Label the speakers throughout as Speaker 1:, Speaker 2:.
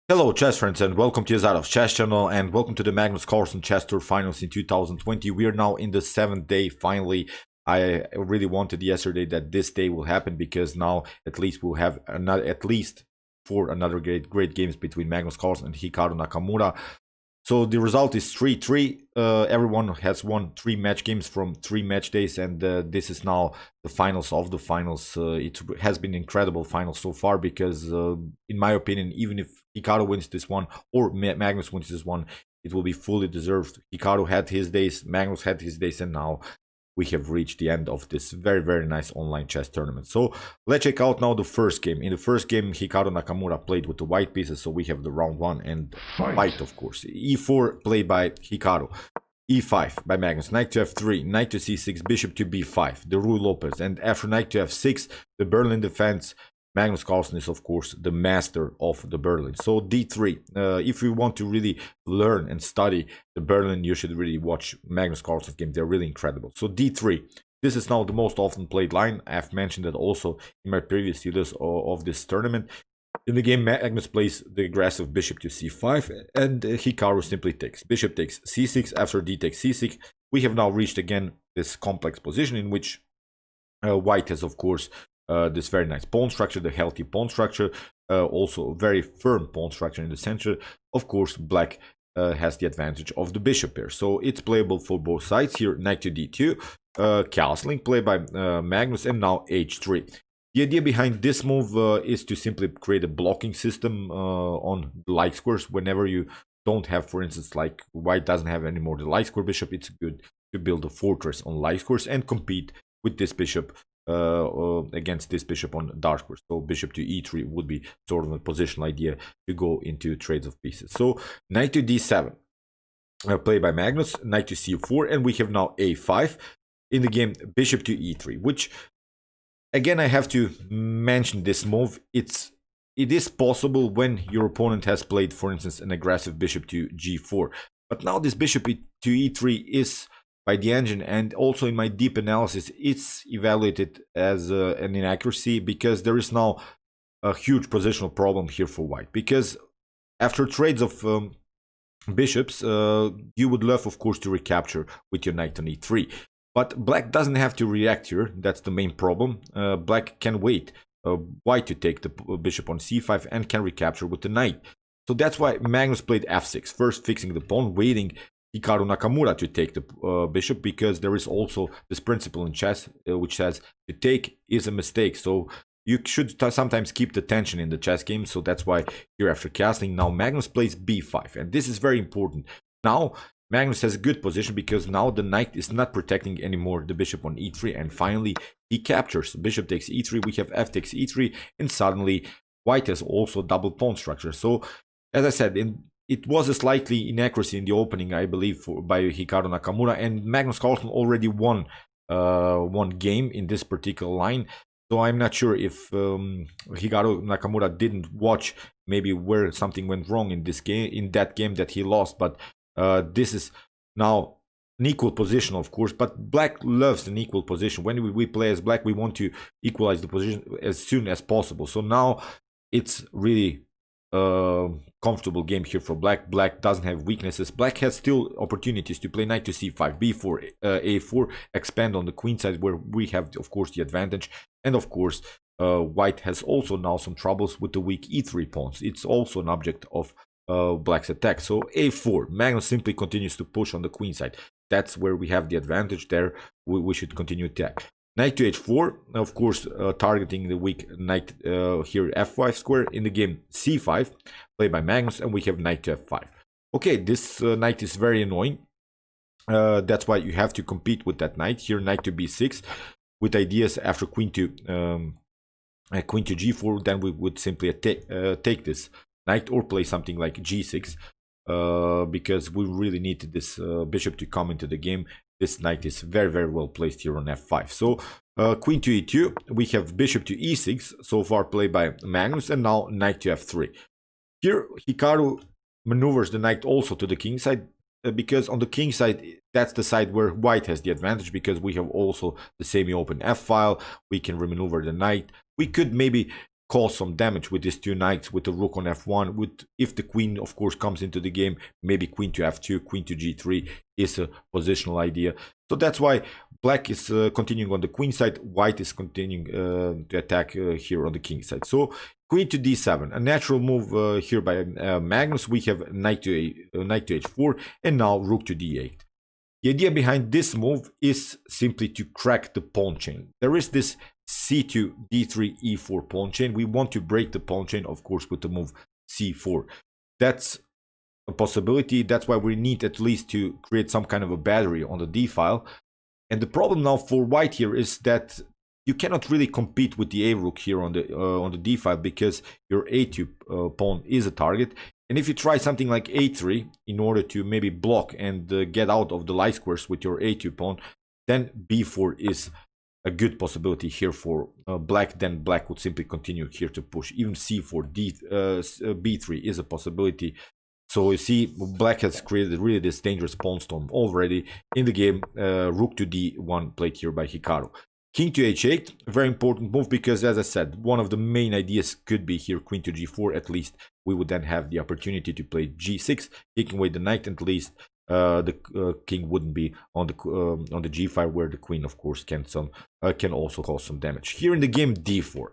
Speaker 1: Hello chess friends and welcome to Jozarov's chess channel and welcome to the Magnus Carlsen Chess Tour finals in 2020. We are now in the 7th day finally. I really wanted yesterday that this day will happen because now at least we'll have another great games between Magnus Carlsen and Hikaru Nakamura. So the result is 3-3. Everyone has won 3 match games from 3 match days, and this is now the finals of the finals. It has been incredible finals so far because, in my opinion, even if Hikaru wins this one or Magnus wins this one, it will be fully deserved. Hikaru had his days, Magnus had his days, and now we have reached the end of this very nice online chess tournament. So let's check out now the first game. In the first game, Hikaru Nakamura played with the white pieces, so we have the round 1 and white, of course. E4 played by Hikaru. E5 by Magnus. Knight to F3, knight to C6, bishop to B5, the Ruy Lopez. And after knight to F6, the Berlin defense. Magnus Carlsen is, of course, the master of the Berlin. So D3, if you want to really learn and study the Berlin, you should really watch Magnus Carlsen's game. They're really incredible. So D3, this is now the most often played line. I've mentioned that also in my previous videos of this tournament. In the game, Magnus plays the aggressive bishop to C5, and Hikaru simply takes. Bishop takes C6, after D takes C6. We have now reached again this complex position in which white has, of course, this very nice pawn structure, the healthy pawn structure, also a very firm pawn structure in the center. Of course, black has the advantage of the bishop pair, so it's playable for both sides. Here, knight to D2, castling played by Magnus, and now H3. The idea behind this move is to simply create a blocking system on the light squares. Whenever you don't have, for instance, like white doesn't have anymore the light square bishop, it's good to build a fortress on light squares and compete with this bishop against this bishop on dark squares. So bishop to E3 would be sort of a positional idea to go into trades of pieces. So knight to D7 played by Magnus, knight to C4, and we have now A5. In the game, bishop to E3, which again I have to mention this move. It is possible when your opponent has played, for instance, an aggressive bishop to G4, but now this bishop to E3 is by the engine, and also in my deep analysis it's evaluated as an inaccuracy because there is now a huge positional problem here for white, because after trades of bishops you would love, of course, to recapture with your knight on E3, but black doesn't have to react here. That's the main problem. Black can wait white to take the bishop on C5 and can recapture with the knight. So that's why Magnus played F6, first fixing the pawn, waiting Hikaru Nakamura to take the bishop, because there is also this principle in chess which says to take is a mistake. So you should sometimes keep the tension in the chess game. So that's why here, after castling, now Magnus plays B5, and this is very important. Now Magnus has a good position because now the knight is not protecting anymore the bishop on E3, and finally he captures. Bishop takes E3, we have F takes E3, and suddenly white has also double pawn structure. So as I said, it was a slightly inaccuracy in the opening, I believe, by Hikaru Nakamura, and Magnus Carlsen already won one game in this particular line. So I'm not sure if Hikaru Nakamura didn't watch maybe where something went wrong in this game, in that game that he lost. But this is now an equal position, of course, but black loves an equal position. When we play as black, we want to equalize the position as soon as possible. So now it's really comfortable game here for black. Black doesn't have weaknesses. Black has still opportunities to play knight to C5, B4, A4, expand on the queen side where we have, of course, the advantage. And of course, white has also now some troubles with the weak E3 pawns. It's also an object of black's attack. So A4, Magnus simply continues to push on the queen side. That's where we have the advantage there. We should continue attack. Knight to H4, of course, targeting the weak knight here, F5 square. In the game, C5, played by Magnus, and we have knight to F5. Okay, this knight is very annoying. That's why you have to compete with that knight. Here, knight to B6, with ideas after queen to G4, then we would simply take this knight or play something like G6, because we really need this bishop to come into the game. This knight is very well placed here on F5. So queen to E2, we have bishop to E6, so far played by Magnus, and now knight to F3. Here Hikaru maneuvers the knight also to the king side, because on the king side, that's the side where white has the advantage, because we have also the semi-open F file. We can remaneuver the knight. We could maybe cause some damage with these two knights, with the rook on f1, with, if the queen of course comes into the game, maybe queen to f2, queen to g3 is a positional idea. So that's why black is continuing on the queen side, white is continuing to attack here on the king side. So queen to d7, a natural move here by Magnus. We have knight to h4, and now rook to d8. The idea behind this move is simply to crack the pawn chain. There is this c2, d3, e4 pawn chain. We want to break the pawn chain, of course, with the move c4. That's a possibility. That's why we need at least to create some kind of a battery on the d file. And the problem now for white here is that you cannot really compete with the a rook here on the d file, because your a2 pawn is a target. And if you try something like a3 in order to maybe block and get out of the light squares with your a2 pawn, then b4 is a good possibility here for black. Then black would simply continue here to push. Even c4, b3 is a possibility. So you see, black has created really this dangerous pawn storm already in the game. Rook to d1 played here by Hikaru. King to h8, a very important move, because as I said, one of the main ideas could be here queen to g4. At least we would then have the opportunity to play g6, taking away the knight. At least the king wouldn't be on the g file, where the queen of course can also cause some damage. Here in the game, d4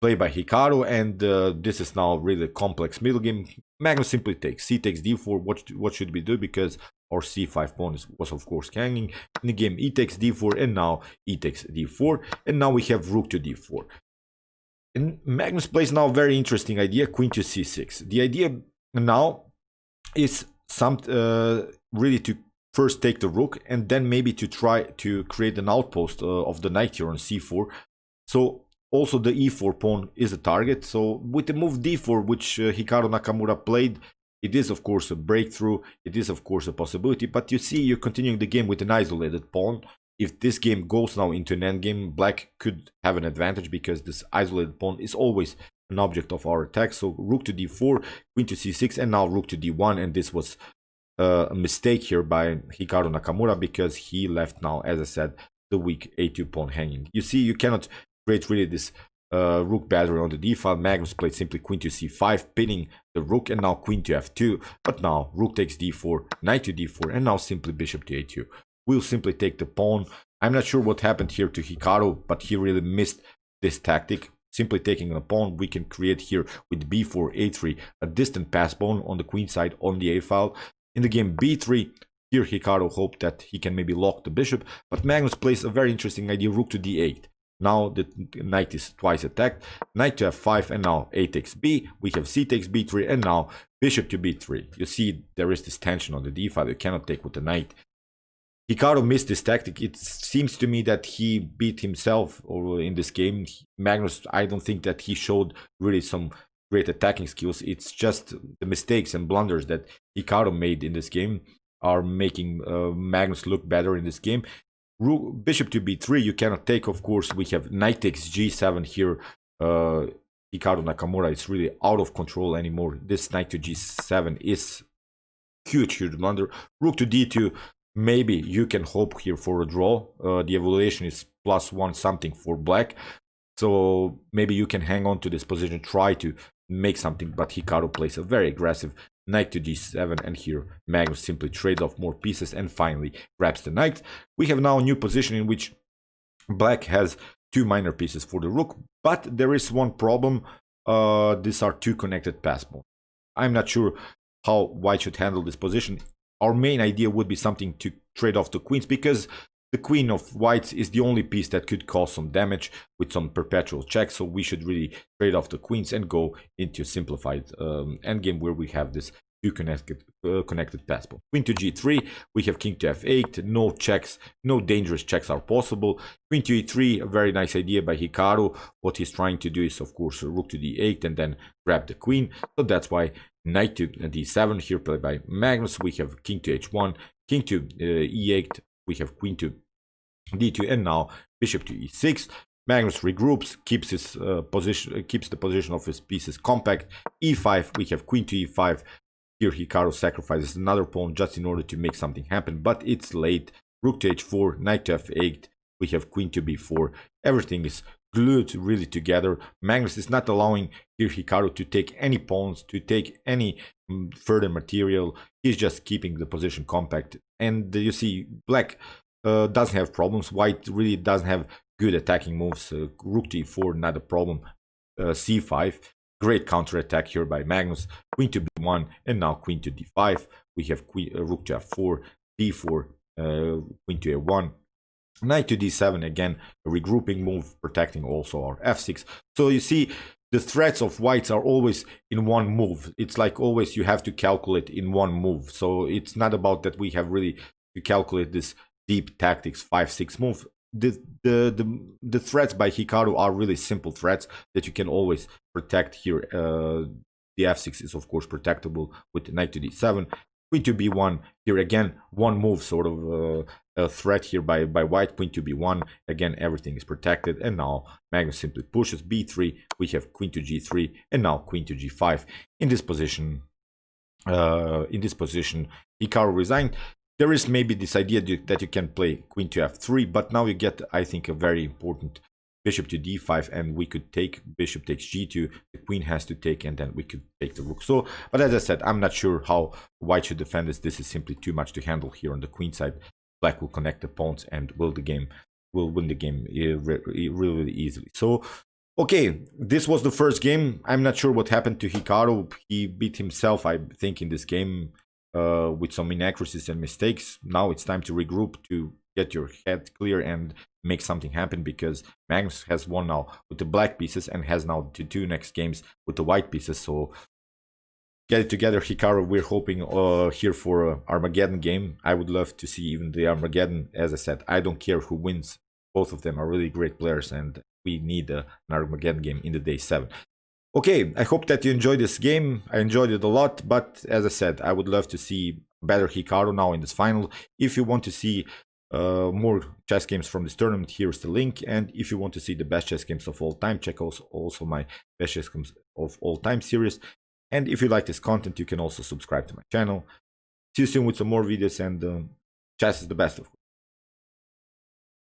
Speaker 1: played by Hikaru, and this is now really a complex middle game. Magnus simply takes c takes d4. What should we do? Because our c5 pawn was of course hanging. In the game, e takes d4, and now e takes d4, and now we have rook to d4. And Magnus plays now a very interesting idea, queen to c6. The idea now is really to first take the rook, and then maybe to try to create an outpost of the knight here on c4. So also the e4 pawn is a target. So with the move d4, which Hikaru Nakamura played, it is of course a breakthrough. It is of course a possibility. But you see, you're continuing the game with an isolated pawn. If this game goes now into an endgame, black could have an advantage, because this isolated pawn is always an object of our attack. So rook to d4, queen to c6, and now rook to d1. And this was a mistake here by Hikaru Nakamura, because he left now, as I said, the weak a2 pawn hanging. You see, you cannot create really this rook battery on the d file. Magnus played simply queen to c5, pinning the rook, and now queen to f2. But now rook takes d4, knight to d4, and now simply bishop to a2. We'll simply take the pawn. I'm not sure what happened here to Hikaru, but he really missed this tactic. Simply taking a pawn, we can create here with b4, a3, a distant pass pawn on the queen side on the a file. In the game b3, here Hikaru hoped that he can maybe lock the bishop, but Magnus plays a very interesting idea, rook to d8. Now the knight is twice attacked, knight to f5, and now a takes b. We have c takes b3, and now bishop to b3. You see, there is this tension on the d file. You cannot take with the knight. Hikaru missed this tactic. It seems to me that he beat himself in this game. Magnus, I don't think that he showed really some great attacking skills. It's just the mistakes and blunders that Hikaru made in this game are making Magnus look better in this game. Bishop to b3 you cannot take, of course. We have knight takes g7 here. Hikaru Nakamura is really out of control anymore. This knight to g7 is huge blunder. Rook to d2. Maybe you can hope here for a draw. The evaluation is +1 something for black. So maybe you can hang on to this position, try to make something. But Hikaru plays a very aggressive knight to g7. And here Magnus simply trades off more pieces and finally grabs the knight. We have now a new position in which black has 2 minor pieces for the rook. But there is one problem. These are 2 connected pass pawns. I'm not sure how white should handle this position. Our main idea would be something to trade off the queens, because the queen of whites is the only piece that could cause some damage with some perpetual checks. So we should really trade off the queens and go into a simplified endgame where we have this 2 connected pass pawn. Queen to g3, we have king to f8, no checks, no dangerous checks are possible. Queen to e3, a very nice idea by Hikaru. What he's trying to do is, of course, rook to d8 and then grab the queen. So that's why knight to d7 here played by Magnus. We have king to h1, king to e8, we have queen to d2, and now bishop to e6. Magnus regroups, keeps his position, keeps the position of his pieces compact. e5, we have queen to e5. Here Hikaru sacrifices another pawn just in order to make something happen, but it's late. Rook to h4, knight to f8, we have queen to b4. Everything is glued really together. Magnus is not allowing here Hikaru to take any pawns, to take any further material. He's just keeping the position compact. And you see, black doesn't have problems. White really doesn't have good attacking moves. Rook d4, not a problem. c5, great counterattack here by Magnus. Queen to b1, and now queen to d5. We have rook to f4, d4, queen to a1. Knight to d7, again, a regrouping move, protecting also our f6. So you see, the threats of whites are always in one move. It's like always you have to calculate in one move. So it's not about that we have really to calculate this deep tactics 5-6 move. The threats by Hikaru are really simple threats that you can always protect here. The f6 is of course protectable with knight to d7. Queen to b1, here again, one move sort of a threat here by white. Queen to b1, again, everything is protected. And now Magnus simply pushes b3. We have queen to g3, and now queen to g5. In this position, Hikaru resigned. There is maybe this idea that you can play queen to f3, but now you get, I think, a very important bishop to d5, and we could take bishop takes g2, the queen has to take, and then we could take the rook. So, but as I said, I'm not sure how white should defend this. This is simply too much to handle here on the queen side. Black will connect the pawns and will win the game really easily. So, okay, this was the first game. I'm not sure what happened to Hikaru. He beat himself, I think, in this game with some inaccuracies and mistakes. Now it's time to regroup, to get your head clear and make something happen, because Magnus has won now with the black pieces and has now the two next games with the white pieces. So get it together, Hikaru. We're hoping here for an Armageddon game. I would love to see even the Armageddon. As I said, I don't care who wins. Both of them are really great players, and we need an Armageddon game in the day 7. Okay, I hope that you enjoyed this game. I enjoyed it a lot, but as I said, I would love to see better Hikaru now in this final. If you want to see more chess games from this tournament, here's the link. And if you want to see the best chess games of all time, check also my best chess games of all time series. And if you like this content, you can also subscribe to my channel. See you soon with some more videos, and chess is the best, of course.